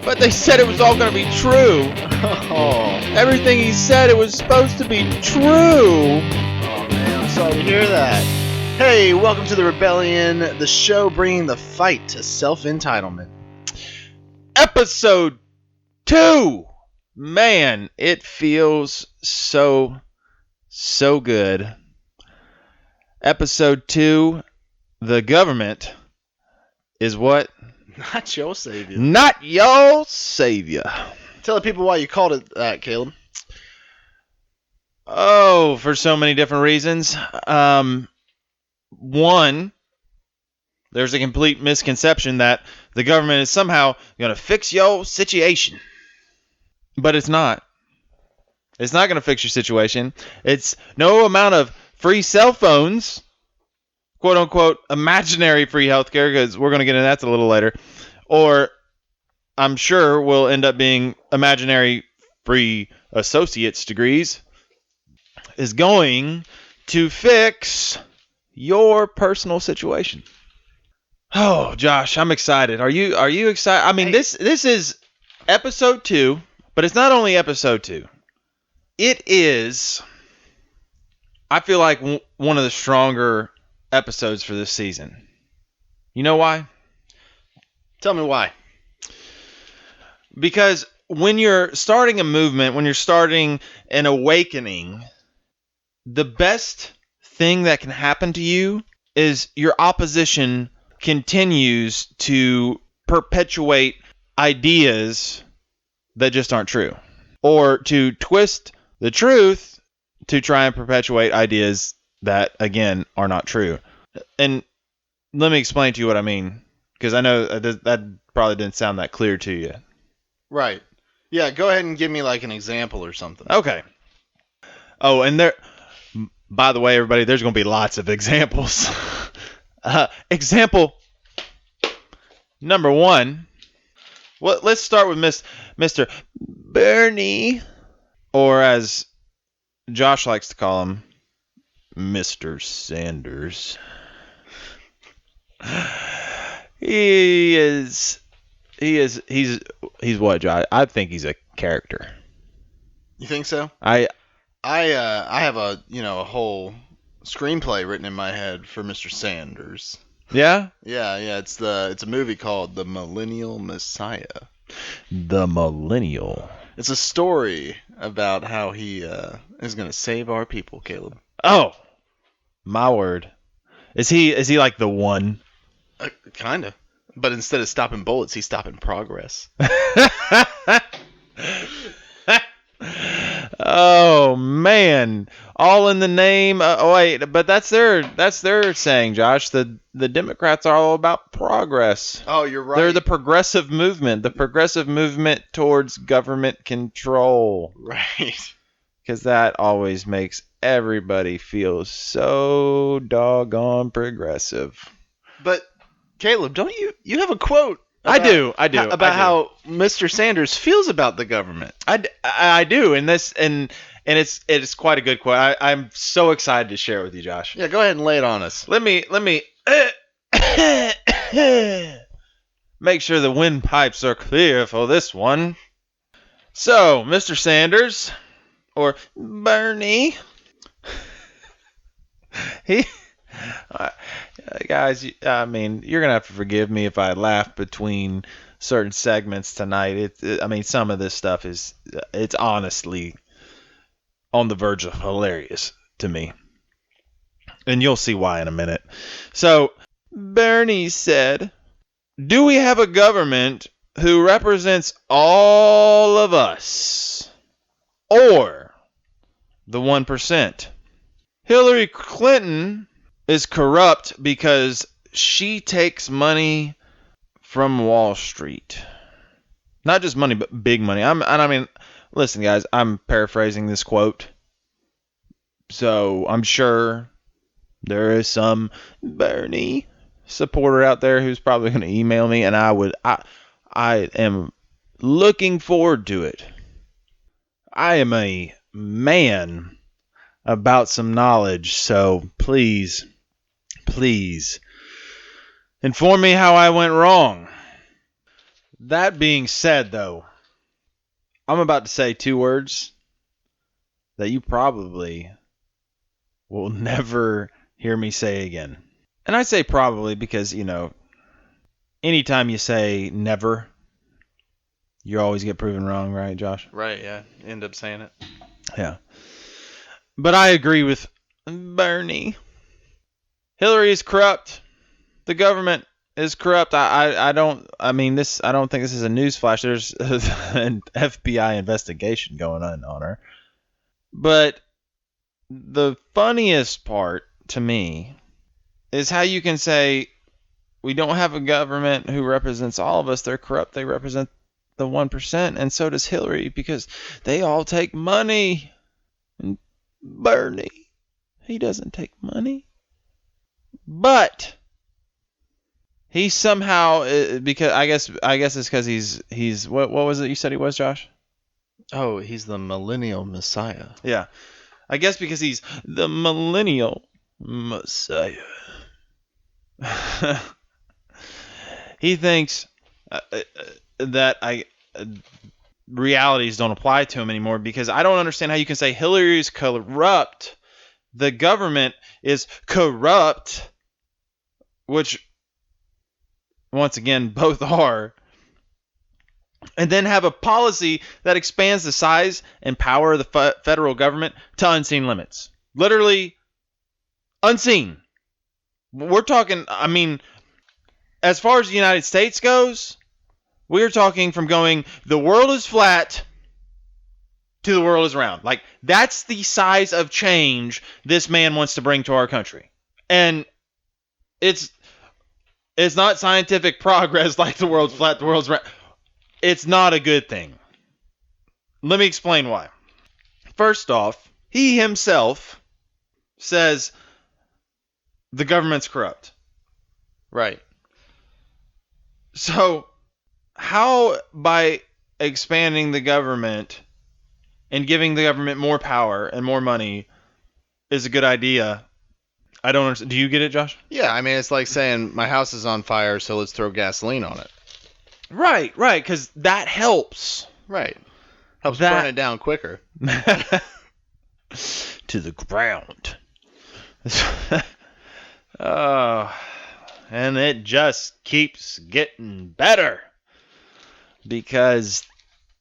But they said it was all going to be true. Oh. Everything he said, it was supposed to be true. Oh, man, I'm sorry to hear that. Hey, welcome to The Rebellion, the show bringing the fight to self-entitlement. Episode 2. Man, it feels so good. Episode 2, the government is what? Not your savior. Not your savior. Tell the people why you called it that, Caleb. Oh, for so many different reasons. One, there's a complete misconception that the government is somehow going to fix your situation. But it's not. It's not going to fix your situation. It's no amount of free cell phones, quote unquote, imaginary free healthcare, because we're going to get into that a little later, or I'm sure will end up being imaginary free associate's degrees, is going to fix your personal situation. Oh, Josh, I'm excited. Are you excited? I mean, this is episode 2, but it's not only episode 2. It is, I feel like, one of the stronger episodes for this season. You know why? Tell me why. Because when you're starting a movement, when you're starting an awakening, the best thing that can happen to you is your opposition continues to perpetuate ideas that just aren't true, or to twist the truth to try and perpetuate ideas that, again, are not true. And let me explain to you what I mean, because I know that probably didn't sound that clear to you. Right. Yeah, go ahead and give me like an example or something. Okay. Oh, and there, by the way, everybody, there's going to be lots of examples. Example number 1. Well, let's start with Mr. Bernie, or as Josh likes to call him, Mr. Sanders. He's what, Josh? I think he's a character. You think so? I have a whole screenplay written in my head for Mr. Sanders. Yeah? Yeah, it's a movie called The Millennial Messiah. The Millennial. It's a story about how he is going to save our people, Caleb. Oh, my word. Is he like the one? Kind of. But instead of stopping bullets, he's stopping progress. Oh man! All in the name. But that's their saying, Josh. The Democrats are all about progress. Oh, you're right. They're the progressive movement. The progressive movement towards government control. Right. Because that always makes everybody feel so doggone progressive. But Caleb, don't you have a quote? I do. About how Mr. Sanders feels about the government. I do, and it's quite a good quote. I'm so excited to share it with you, Josh. Yeah, go ahead and lay it on us. Let me make sure the windpipes are clear for this one. So, Mr. Sanders, or Bernie, guys, I mean, you're going to have to forgive me if I laugh between certain segments tonight. I mean, some of this stuff it's honestly on the verge of hilarious to me. And you'll see why in a minute. So, Bernie said, "Do we have a government who represents all of us, or the 1%? Hillary Clinton is corrupt because she takes money from Wall Street. Not just money, but big money." I mean, listen, guys, I'm paraphrasing this quote. So I'm sure there is some Bernie supporter out there who's probably going to email me, and I am looking forward to it. I am a man about some knowledge, so please inform me how I went wrong. That being said, though, I'm about to say two words that you probably will never hear me say again. And I say probably because, anytime you say never, you always get proven wrong, right, Josh? Right, yeah. End up saying it. Yeah. But I agree with Bernie. Hillary is corrupt. The government is corrupt. I don't think this is a newsflash. There's an FBI investigation going on her. But the funniest part to me is how you can say we don't have a government who represents all of us. They're corrupt. They represent the 1%, and so does Hillary because they all take money. And Bernie, he doesn't take money. But he somehow, because I guess it's because he's what was it you said he was, Josh? Oh, he's the millennial messiah. Yeah, I guess because he's the millennial messiah. He thinks that realities don't apply to him anymore because I don't understand how you can say Hillary is corrupt, the government is corrupt, which once again both are, and then have a policy that expands the size and power of the federal government to unseen limits. Literally unseen. We're talking, as far as the United States goes, we're talking from going the world is flat to the world is round. Like, that's the size of change this man wants to bring to our country. And it's not scientific progress like the world's flat, the world's round. It's not a good thing. Let me explain why. First off, he himself says the government's corrupt. Right. So, how by expanding the government and giving the government more power and more money is a good idea? I don't understand. Do you get it, Josh? Yeah, it's like saying my house is on fire, so let's throw gasoline on it. Right, because that helps. Right. Helps burn it down quicker. To the ground. Oh, and it just keeps getting better because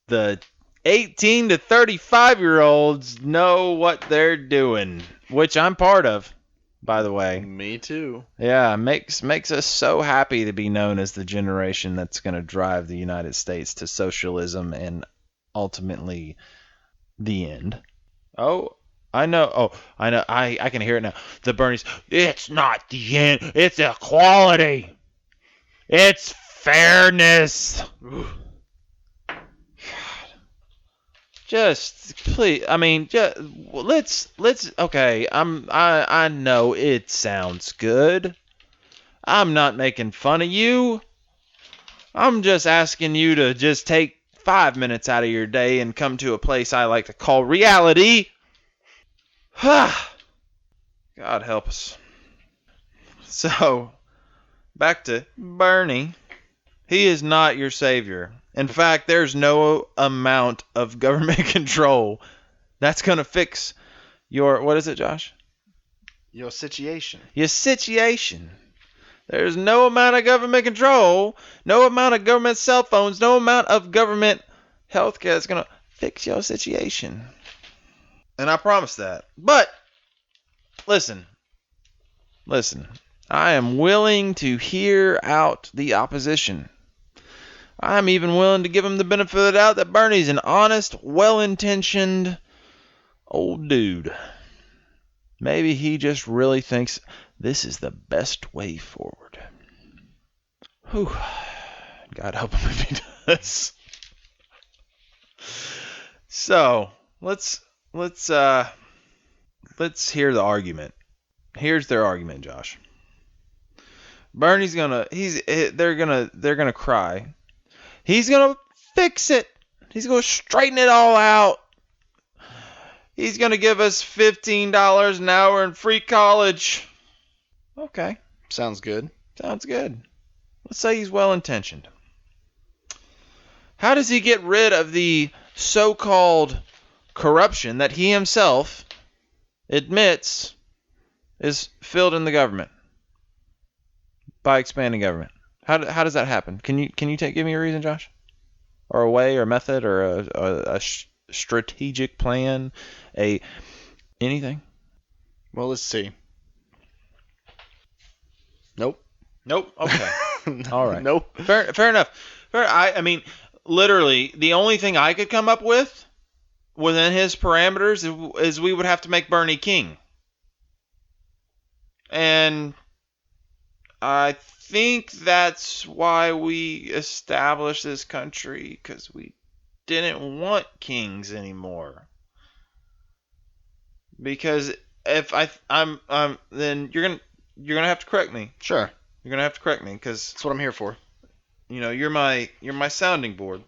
the 18 to 35-year-olds know what they're doing, which I'm part of, by the way. Me too. Yeah, makes us so happy to be known as the generation that's going to drive the United States to socialism and ultimately the end. Oh, I know. Oh, I know. I can hear it now. The Bernie's, it's not the end. It's equality. It's fairness. God. Just please. Let's. Okay. I know it sounds good. I'm not making fun of you. I'm just asking you to just take 5 minutes out of your day and come to a place I like to call reality. God help us. So, back to Bernie. He is not your savior. In fact, there's no amount of government control that's going to fix your, what is it, Josh? Your situation. Your situation. There's no amount of government control, no amount of government cell phones, no amount of government healthcare that's going to fix your situation. And I promise that. But, listen. I am willing to hear out the opposition. I'm even willing to give him the benefit of the doubt that Bernie's an honest, well-intentioned old dude. Maybe he just really thinks this is the best way forward. Whew. God help him if he does. So, let's hear the argument. Here's their argument, Josh. Bernie's they're gonna cry. He's gonna fix it. He's gonna straighten it all out. He's gonna give us $15 an hour and free college. Okay. Sounds good. Sounds good. Let's say he's well intentioned. How does he get rid of the so-called corruption that he himself admits is filled in the government by expanding government? How does that happen? Can you give me a reason, Josh, or a way, or a method, or a strategic plan, anything? Well, let's see. Nope. Okay. All right. Nope. Fair enough. I mean, literally, the only thing I could come up with within his parameters is we would have to make Bernie king. And I think that's why we established this country, because we didn't want kings anymore. Because if I'm then you're gonna have to correct me. Sure. You're gonna have to correct me, because That's what I'm here for. you're my sounding board.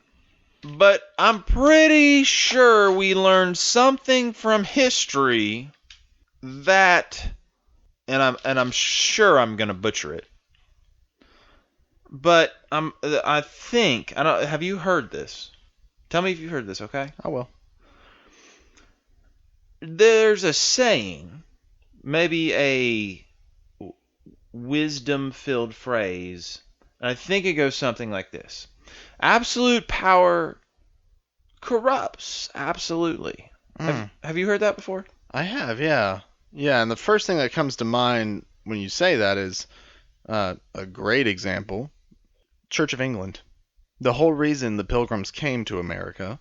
But I'm pretty sure we learned something from history that, and I'm sure I'm gonna butcher it. But I think I don't. Have you heard this? Tell me if you heard this, okay? I will. There's a saying, maybe a wisdom-filled phrase, and I think it goes something like this: absolute power corrupts. Absolutely. Have you heard that before? I have, yeah. Yeah, and the first thing that comes to mind when you say that is a great example, Church of England. The whole reason the Pilgrims came to America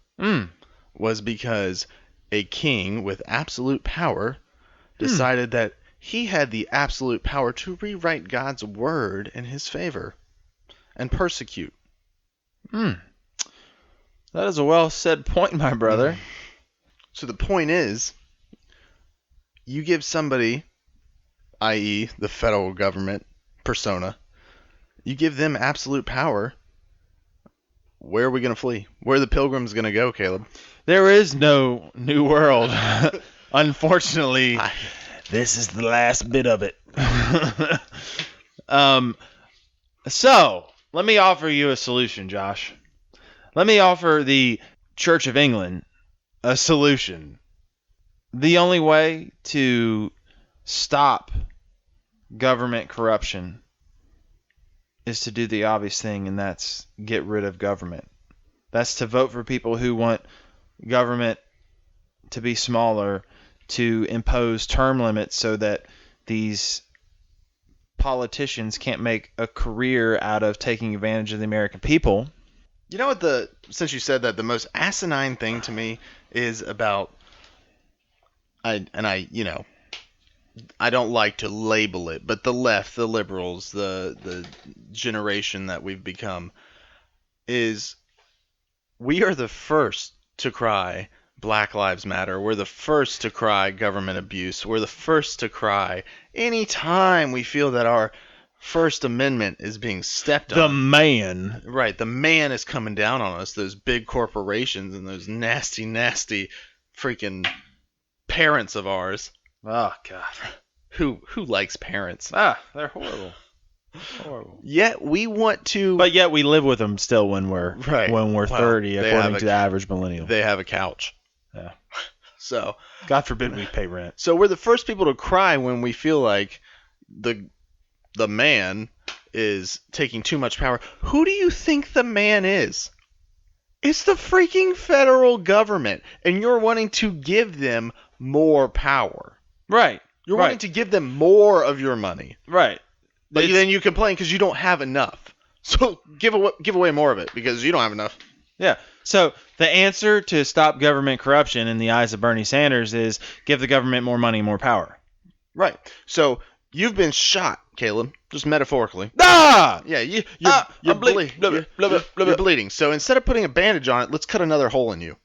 was because a king with absolute power decided that he had the absolute power to rewrite God's word in his favor and persecute. That is a well said point, my brother. So the point is, you give somebody, i.e. the federal government persona, you give them absolute power, where are we going to flee? Where are the Pilgrims going to go, Caleb? There is no new world. Unfortunately, this is the last bit of it. So, let me offer you a solution, Josh. Let me offer the Church of England a solution. The only way to stop government corruption is to do the obvious thing, and that's get rid of government. That's to vote for people who want government to be smaller, to impose term limits so that these politicians can't make a career out of taking advantage of the American people. You know what, since you said that, the most asinine thing to me is about, I don't like to label it, but the left, the liberals, the generation that we've become, is we are the first to cry Black Lives Matter. We're the first to cry government abuse. We're the first to cry anytime we feel that our First Amendment is being stepped on. The man. Right, the man is coming down on us. Those big corporations and those nasty, nasty freaking parents of ours. Oh, God. Who likes parents? They're horrible. Horrible. Yet we want to... But yet we live with them still when we're 30, they according to the average millennial. They have a couch. Yeah. So, God forbid we pay rent. So we're the first people to cry when we feel like the man is taking too much power. Who do you think the man is? It's the freaking federal government, and you're wanting to give them more power. Right. You're wanting to give them more of your money. Right. But then you complain because you don't have enough. So give away more of it because you don't have enough. Yeah. So the answer to stop government corruption in the eyes of Bernie Sanders is give the government more money, more power. Right. So you've been shot, Caleb, just metaphorically. Ah! Yeah, you're bleeding. So instead of putting a bandage on it, let's cut another hole in you.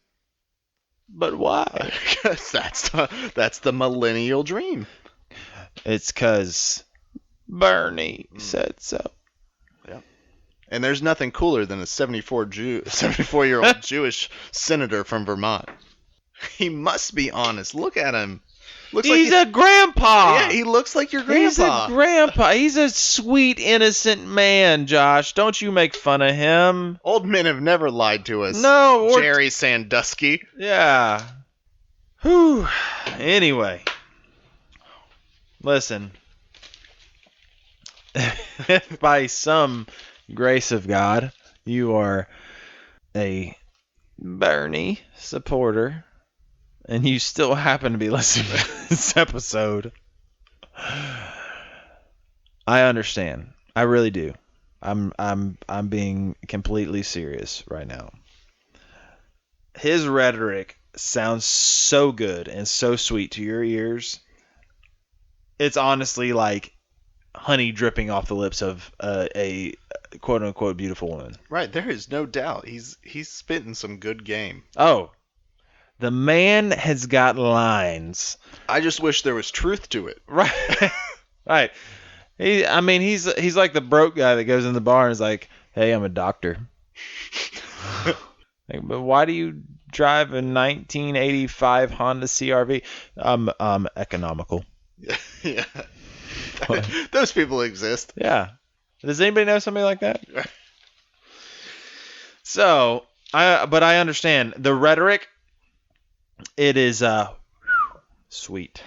But why? Because that's the millennial dream. It's because Bernie said so. Yeah. And there's nothing cooler than a 74-year-old Jewish senator from Vermont. He must be honest. Look at him. He's a grandpa. Yeah, he looks like your grandpa. He's a grandpa. He's a sweet, innocent man, Josh. Don't you make fun of him. Old men have never lied to us. No. Jerry Sandusky. Yeah. Whew. Anyway. Listen. If by some grace of God you are a Bernie supporter and you still happen to be listening to this episode, I understand. I really do. I'm being completely serious right now. His rhetoric sounds so good and so sweet to your ears. It's honestly like honey dripping off the lips of a quote unquote beautiful woman. Right, there is no doubt. He's spitting some good game. Oh, the man has got lines. I just wish there was truth to it. Right. Right. He's like the broke guy that goes in the bar and is like, "Hey, I'm a doctor." Like, but why do you drive a 1985 Honda CR-V? Economical. Yeah. Those people exist. Yeah. Does anybody know somebody like that? So, but I understand the rhetoric. It is sweet.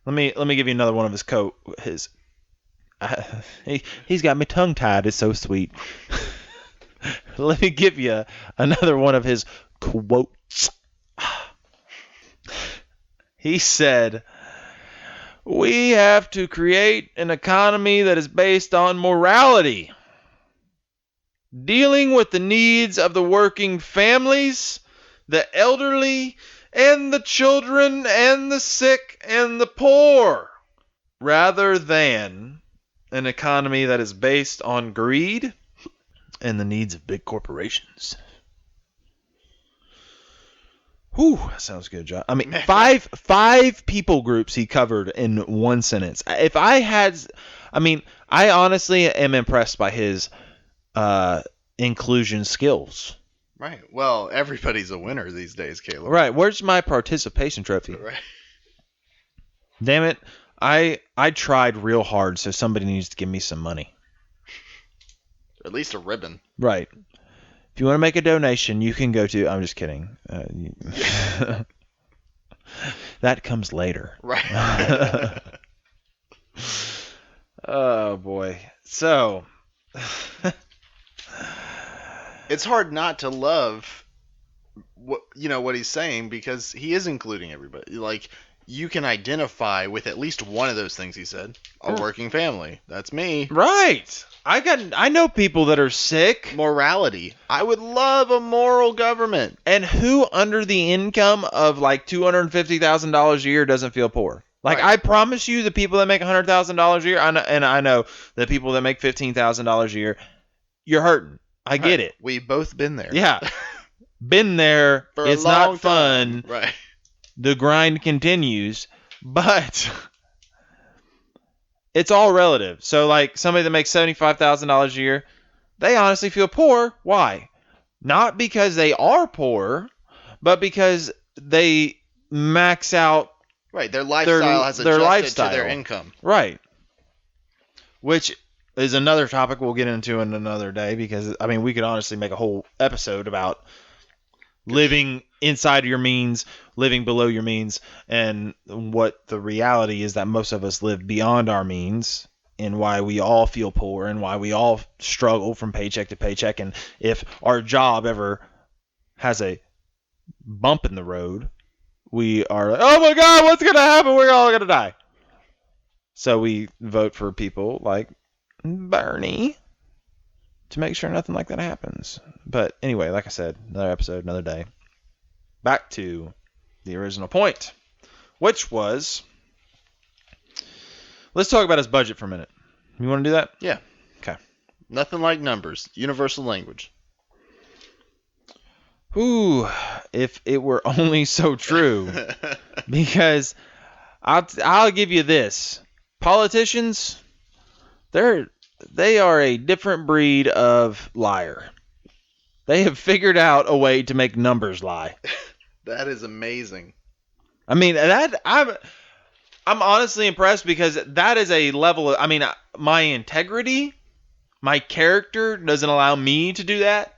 Let me give you another one of his he's got me tongue tied. It's so sweet. Let me give you another one of his quotes. He said, "We have to create an economy that is based on morality, dealing with the needs of the working families, the elderly, and the children, and the sick, and the poor, rather than an economy that is based on greed and the needs of big corporations." Whew, that sounds good, John. I mean, five people groups he covered in one sentence. I honestly am impressed by his inclusion skills. Right. Well, everybody's a winner these days, Caleb. Right. Where's my participation trophy? Right. Damn it. I tried real hard, so somebody needs to give me some money. At least a ribbon. Right. If you want to make a donation, you can go to... I'm just kidding. That comes later. Right. Oh, boy. So... It's hard not to love what he's saying, because he is including everybody. Like, you can identify with at least one of those things he said. A working family. That's me. Right. I know people that are sick. Morality. I would love a moral government. And who under the income of like $250,000 a year doesn't feel poor? Like, right. I promise you, the people that make $100,000 a year, I know the people that make $15,000 a year, you're hurting. I get it. We've both been there. Yeah. Been there. It's not fun. Right. The grind continues, but it's all relative. So, like, somebody that makes $75,000 a year, they honestly feel poor. Why? Not because they are poor, but because they max out. Right. Their lifestyle has adjusted to their income. Right. Which is another topic we'll get into in another day, because, I mean, we could honestly make a whole episode about living inside your means, living below your means, and what the reality is that most of us live beyond our means, and why we all feel poor, and why we all struggle from paycheck to paycheck. And if our job ever has a bump in the road, we are like, oh my God, what's going to happen? We're all going to die. So we vote for people like Bernie to make sure nothing like that happens. But anyway, like I said, another episode, another day. Back to the original point, which was, let's talk about his budget for a minute. You want to do that? Yeah. Okay. Nothing like numbers. Universal language. Ooh, if it were only so true. Because I'll give you this. Politicians, they are a different breed of liar. They have figured out a way to make numbers lie. That is amazing. I mean, I'm honestly impressed because that is a level of, I mean, my integrity, my character doesn't allow me to do that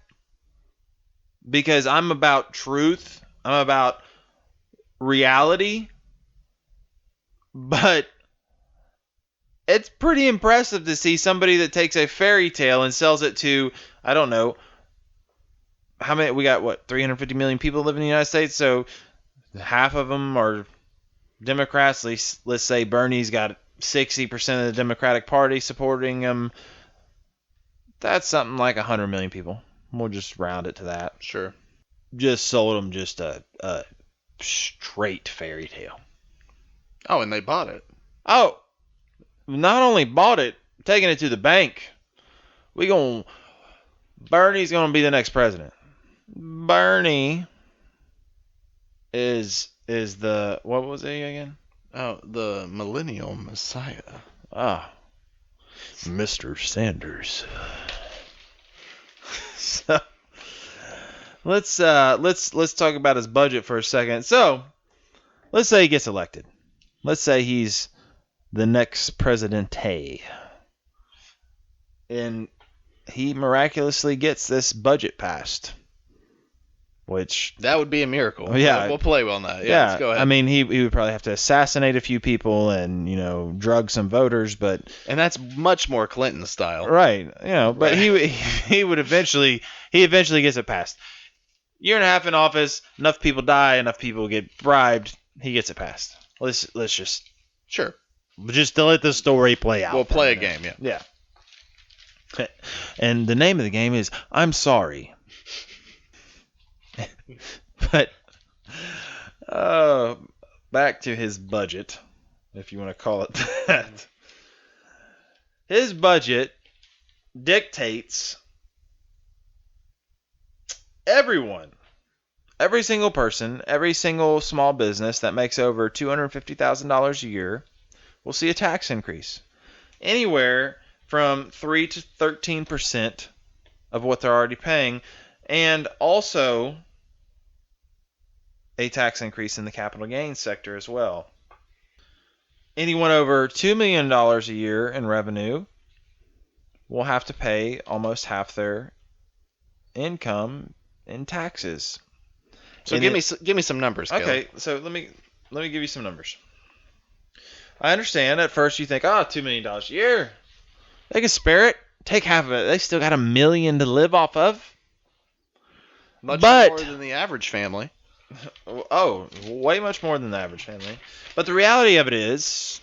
because I'm about truth. I'm about reality. But it's pretty impressive to see somebody that takes a fairy tale and sells it to, I don't know, how many, we got what, 350 million people live in the United States, so half of them are Democrats. At least, let's say Bernie's got 60% of the Democratic Party supporting him. That's something like 100 million people. We'll just round it to that. Sure. Just sold them just a straight fairy tale. Oh, and they bought it. Oh, not only bought it, taking it to the bank. Bernie's gonna be the next president. Bernie is the, what was he again? Oh, the millennial messiah. Ah, Mr. Sanders. So let's talk about his budget for a second. So let's say he gets elected. Let's say he's the next presidente, and he miraculously gets this budget passed. Which That would be a miracle. Yeah. We'll play on that. Yeah, let's go ahead. I mean, he would probably have to assassinate a few people and, drug some voters, but and that's much more Clinton style. right, but Right. he would eventually gets it passed. Year and a half in office, enough people die, enough people get bribed, he gets it passed. Let's just Sure. to let the story play out. We'll play a game, yeah. Yeah. And the name of the game is I'm Sorry. But back to his budget, if you want to call it that. His budget dictates everyone, every single person, every single small business that makes over $250,000 a year will see a tax increase. Anywhere from 3 to 13% of what they're already paying, and also a tax increase in the capital gains sector as well. Anyone over $2 million a year in revenue will have to pay almost half their income in taxes. So And give me some numbers, Caleb. Okay, so let me give you some numbers. I understand at first you think, $2 million a year. They can spare it. Take half of it. They still got $1 million to live off of. Much But- more than the average family. Oh, way much more than the average family. But the reality of it is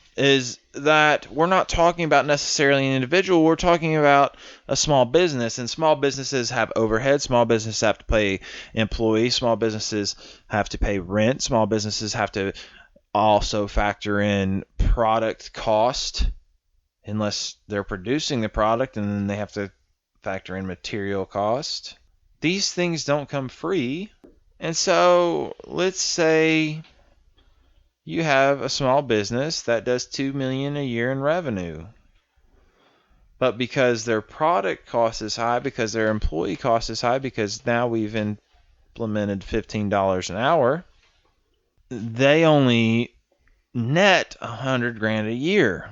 that we're not talking about necessarily an individual. We're talking about a small business, and small businesses have overhead. Small businesses have to pay employees. Small businesses have to pay rent. Small businesses have to also factor in product cost, unless they're producing the product, and then they have to factor in material cost. These things don't come free. And so let's say you have a small business that does $2 million a year in revenue. But because their product cost is high, because their employee cost is high, because now we've implemented $15 an hour, they only net $100,000 a year.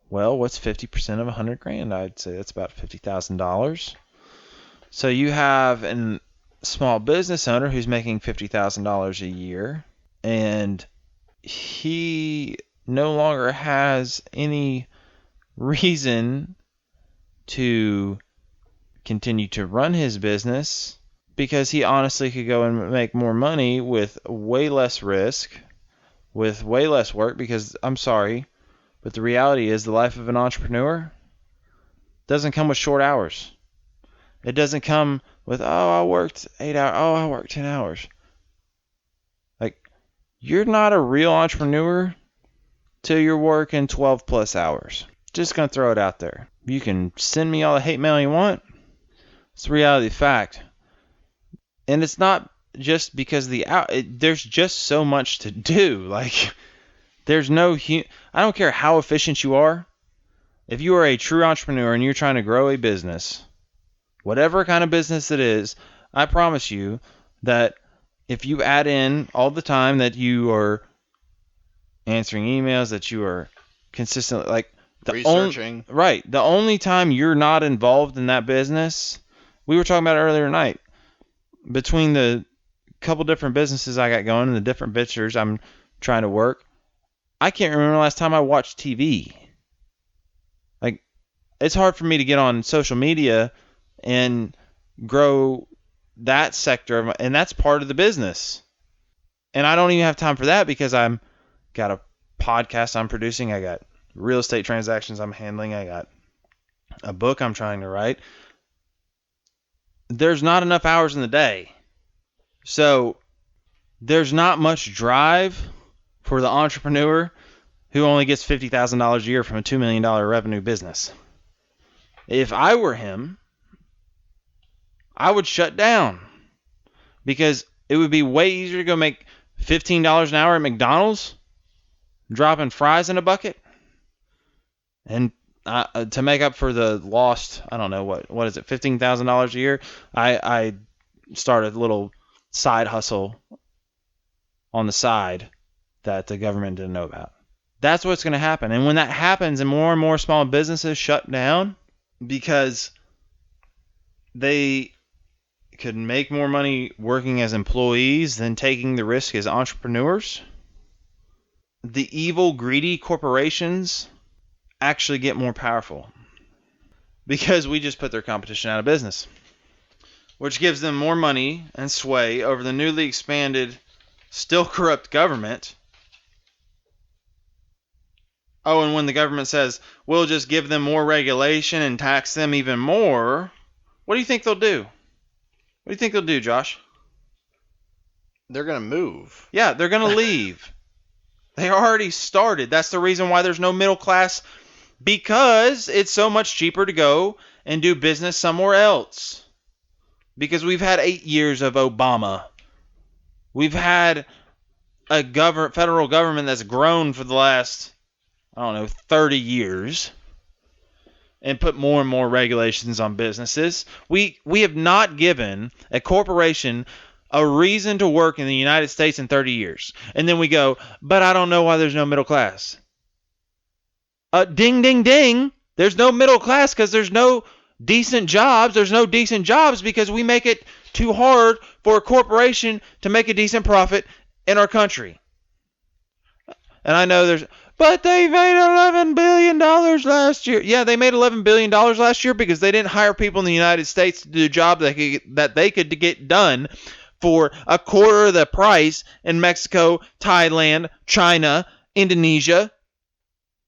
Well, what's 50% of $100,000? I'd say that's about $50,000. So you have a small business owner who's making $50,000 a year, and he no longer has any reason to continue to run his business because he honestly could go and make more money with way less risk, with way less work, because I'm sorry, but the reality is the life of an entrepreneur doesn't come with short hours. It doesn't come with, I worked 8 hours, I worked 10 hours. Like, you're not a real entrepreneur till you're working 12 plus hours. Just going to throw it out there. You can send me all the hate mail you want. It's the reality of the fact. And it's not just because there's just so much to do. Like, there's no, I don't care how efficient you are. If you are a true entrepreneur and you're trying to grow a business, whatever kind of business it is, I promise you that if you add in all the time that you are answering emails, that you are consistently like Researching. the only time you're not involved in that business, we were talking about it earlier tonight, between the couple different businesses I got going and the different ventures I'm trying to work, I can't remember the last time I watched TV. Like, it's hard for me to get on social media and grow that sector of and that's part of the business. And I don't even have time for that because I'm got a podcast I'm producing, I got real estate transactions I'm handling, I got a book I'm trying to write. There's not enough hours in the day. So there's not much drive for the entrepreneur who only gets $50,000 a year from a $2 million revenue business. If I were him, I would shut down because it would be way easier to go make $15 an hour at McDonald's, dropping fries in a bucket, and to make up for the lost, I don't know, what is it, $15,000 a year, I started a little side hustle on the side that the government didn't know about. That's what's going to happen. And when that happens and more small businesses shut down because they could make more money working as employees than taking the risk as entrepreneurs, the evil, greedy corporations actually get more powerful because we just put their competition out of business, which gives them more money and sway over the newly expanded, still corrupt government. Oh, and when the government says, we'll just give them more regulation and tax them even more, what do you think they'll do? What do you think they'll do, Josh? They're going to move. Yeah, they're going to leave. They already started. That's the reason why there's no middle class, because it's so much cheaper to go and do business somewhere else. Because we've had 8 years of Obama. We've had a federal government that's grown for the last, 30 years and put more and more regulations on businesses. We have not given a corporation a reason to work in the United States in 30 years. And then we go, but I don't know why there's no middle class. Ding, ding, ding. There's no middle class because there's no decent jobs. There's no decent jobs because we make it too hard for a corporation to make a decent profit in our country. And I know but they made $11 billion last year. Yeah, they made $11 billion last year because they didn't hire people in the United States to do a job that they could get done for a quarter of the price in Mexico, Thailand, China, Indonesia.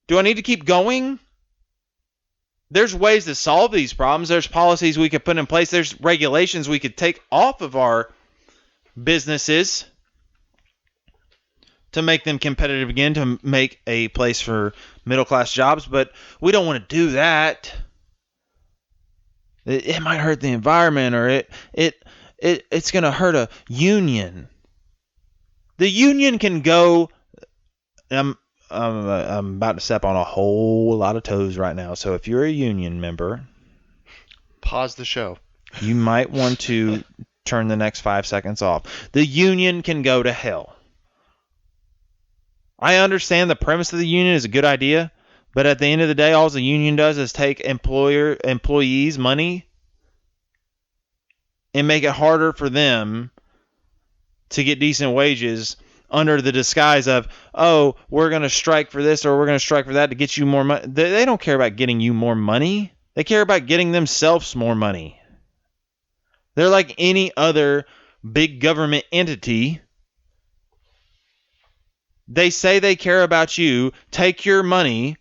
Do I need to keep going? There's ways to solve these problems. There's policies we could put in place. There's regulations we could take off of our businesses to make them competitive again, to make a place for middle-class jobs, but we don't want to do that. It might hurt the environment, or it's going to hurt a union. The union can go. I'm about to step on a whole lot of toes right now, so if you're a union member, pause the show. You might want to turn the next 5 seconds off. The union can go to hell. I understand the premise of the union is a good idea, but at the end of the day, all the union does is take employees' money and make it harder for them to get decent wages under the disguise of, oh, we're going to strike for this or we're going to strike for that to get you more money. They don't care about getting you more money. They care about getting themselves more money. They're like any other big government entity. They say they care about you, take your money,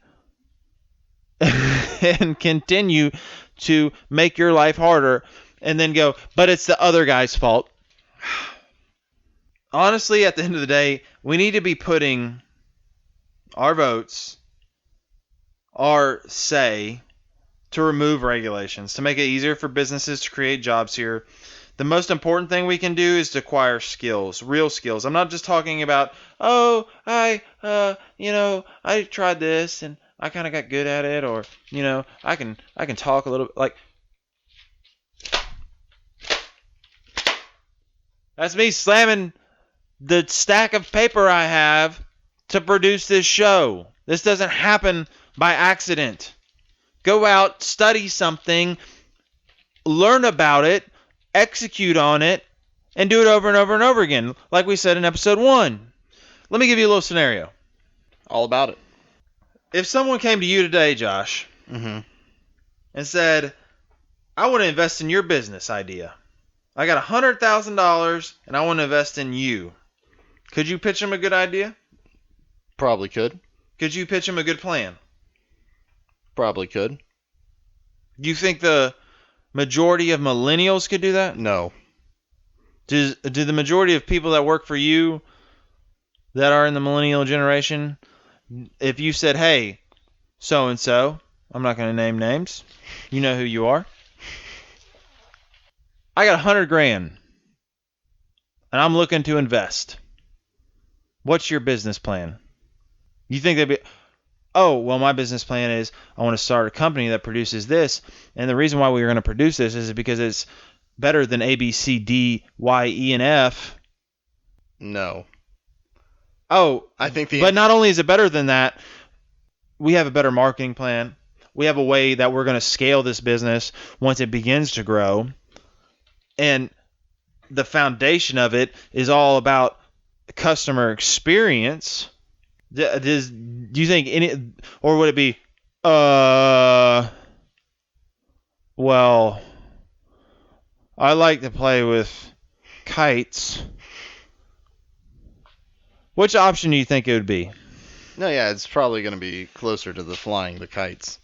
and continue to make your life harder, and then go, but it's the other guy's fault. Honestly, at the end of the day, we need to be putting our votes, our say, to remove regulations, to make it easier for businesses to create jobs here. The most important thing we can do is to acquire skills, real skills. I'm not just talking about, I tried this and I kind of got good at it, or, I can talk a little bit. Like, that's me slamming the stack of paper I have to produce this show. This doesn't happen by accident. Go out, study something, learn about it, execute on it, and do it over and over and over again, like we said in episode 1. Let me give you a little scenario. All about it. If someone came to you today, Josh, and said, I want to invest in your business idea. I got $100,000 and I want to invest in you. Could you pitch them a good idea? Probably could. Could you pitch them a good plan? Probably could. Do you think the majority of millennials could do that? No. Do the majority of people that work for you that are in the millennial generation, if you said, hey, so-and-so, I'm not going to name names, you know who you are, I got $100,000 and I'm looking to invest. What's your business plan? You think they'd be, oh, well, my business plan is I want to start a company that produces this, and the reason why we're going to produce this is because it's better than A, B, C, D, Y, E, and F. No. Oh, I think but not only is it better than that, we have a better marketing plan. We have a way that we're going to scale this business once it begins to grow. And the foundation of it is all about customer experience. Do you think any, or would it be, well, I like to play with kites. Which option do you think it would be? No, yeah, it's probably going to be closer to the flying the kites.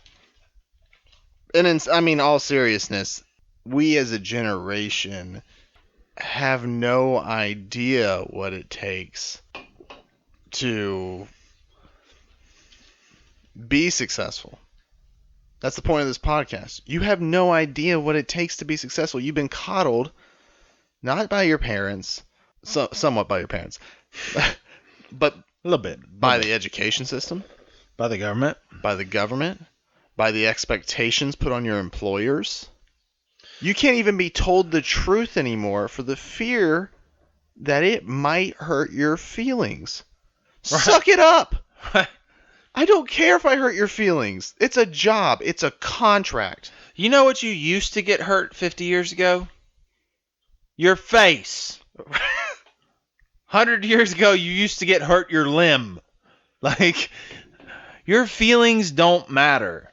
And in all seriousness, we as a generation have no idea what it takes to be successful. That's the point of this podcast. You have no idea what it takes to be successful. You've been coddled, not by your parents, somewhat by your parents, but A little bit. by the education system, By the government. by the government, by the expectations put on your employers. You can't even be told the truth anymore for the fear that it might hurt your feelings. Right. Suck it up. Right. I don't care if I hurt your feelings. It's a job. It's a contract. You know what you used to get hurt 50 years ago? Your face. 100 years ago, you used to get hurt your limb. Like, your feelings don't matter.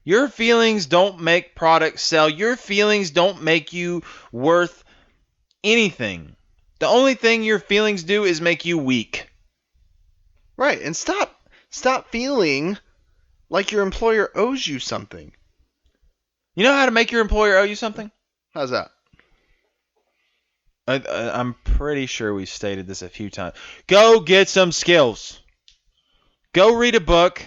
Your feelings don't make products sell. Your feelings don't make you worth anything. The only thing your feelings do is make you weak. Right. And stop feeling like your employer owes you something. You know how to make your employer owe you something? How's that? I'm pretty sure we've stated this a few times. Go get some skills. Go read a book.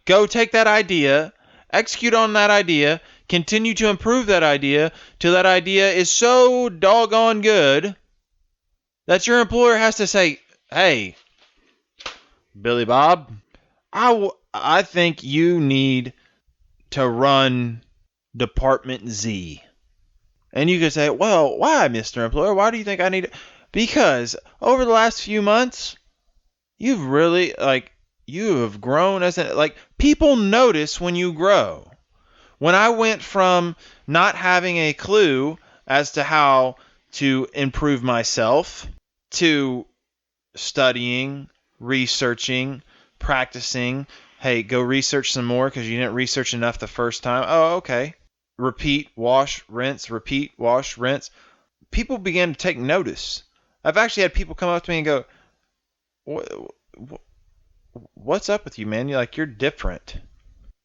Go take that idea. Execute on that idea. Continue to improve that idea till that idea is so doggone good that your employer has to say, hey, Billy Bob, I think you need to run Department Z. And you could say, well, why, Mr. Employer? Why do you think I need it? Because over the last few months, you've really, you have grown as people notice when you grow. When I went from not having a clue as to how to improve myself to studying, researching, practicing. Hey, go research some more because you didn't research enough the first time. Oh, okay. Repeat, wash, rinse, repeat, wash, rinse. People began to take notice. I've actually had people come up to me and go, what's up with you, man? You're different.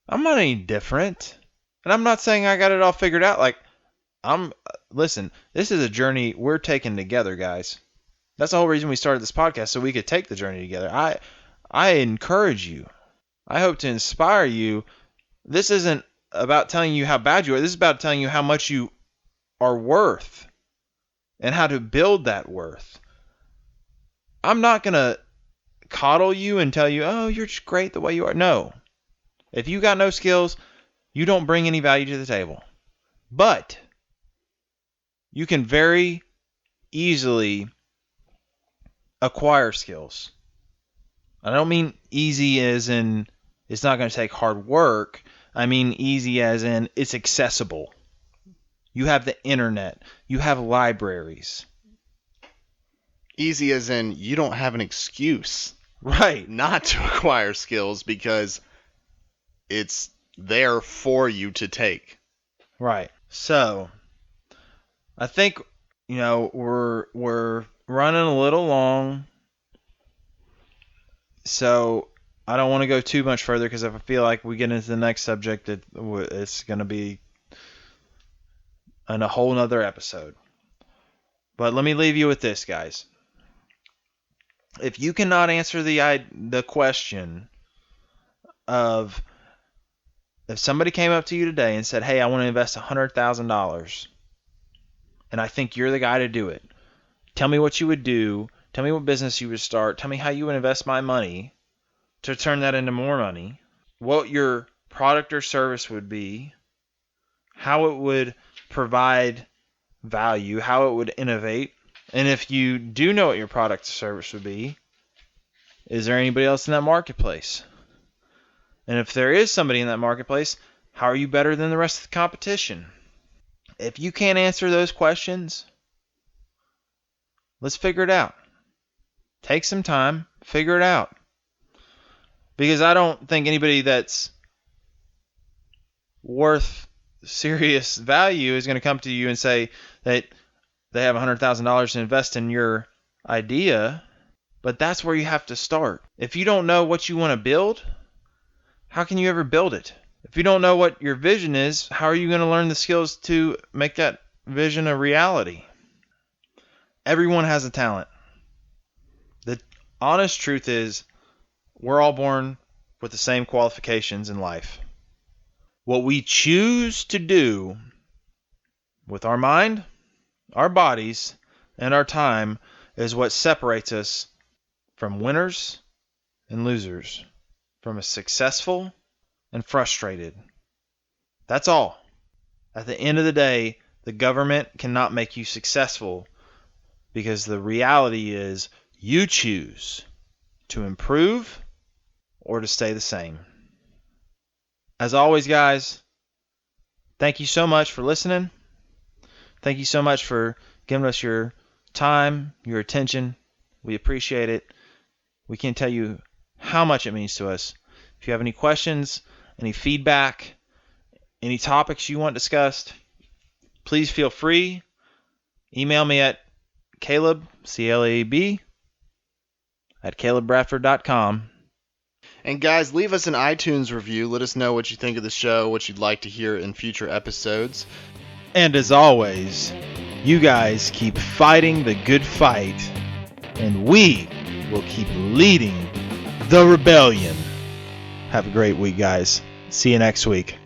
I'm not any different. And I'm not saying I got it all figured out. Listen, this is a journey we're taking together, guys. That's the whole reason we started this podcast, so we could take the journey together. I encourage you. I hope to inspire you. This isn't about telling you how bad you are. This is about telling you how much you are worth and how to build that worth. I'm not going to coddle you and tell you, oh, you're just great the way you are. No. If you got no skills, you don't bring any value to the table. But you can very easily acquire skills. I don't mean easy as in it's not going to take hard work. I mean easy as in it's accessible. You have the internet. You have libraries. Easy as in you don't have an excuse Right. not to acquire skills because it's there for you to take. Right. So, I think we're running a little long. So, I don't want to go too much further because if I feel like we get into the next subject, it's going to be in a whole nother episode. But let me leave you with this, guys. If you cannot answer the question of if somebody came up to you today and said, "Hey, I want to invest $100,000, and I think you're the guy to do it. Tell me what you would do. Tell me what business you would start. Tell me how you would invest my money to turn that into more money. What your product or service would be. How it would provide value. How it would innovate. And if you do know what your product or service would be, is there anybody else in that marketplace? And if there is somebody in that marketplace, how are you better than the rest of the competition?" If you can't answer those questions, let's figure it out. Take some time, figure it out. Because I don't think anybody that's worth serious value is going to come to you and say that they have $100,000 to invest in your idea. But that's where you have to start. If you don't know what you want to build, how can you ever build it? If you don't know what your vision is, how are you going to learn the skills to make that vision a reality? Everyone has a talent. The honest truth is, we're all born with the same qualifications in life. What we choose to do with our mind, our bodies, and our time is what separates us from winners and losers, from a successful and frustrated. That's all. At the end of the day, the government cannot make you successful because the reality is you choose to improve or to stay the same. As always, guys, thank you so much for listening. Thank you so much for giving us your time, your attention. We appreciate it. We can't tell you how much it means to us. If you have any questions, any feedback, any topics you want discussed, please feel free. Email me at Caleb, C-L-A-B, at CalebBradford.com. And guys, leave us an iTunes review. Let us know what you think of the show, what you'd like to hear in future episodes. And as always, you guys keep fighting the good fight, and we will keep leading the rebellion. Have a great week, guys. See you next week.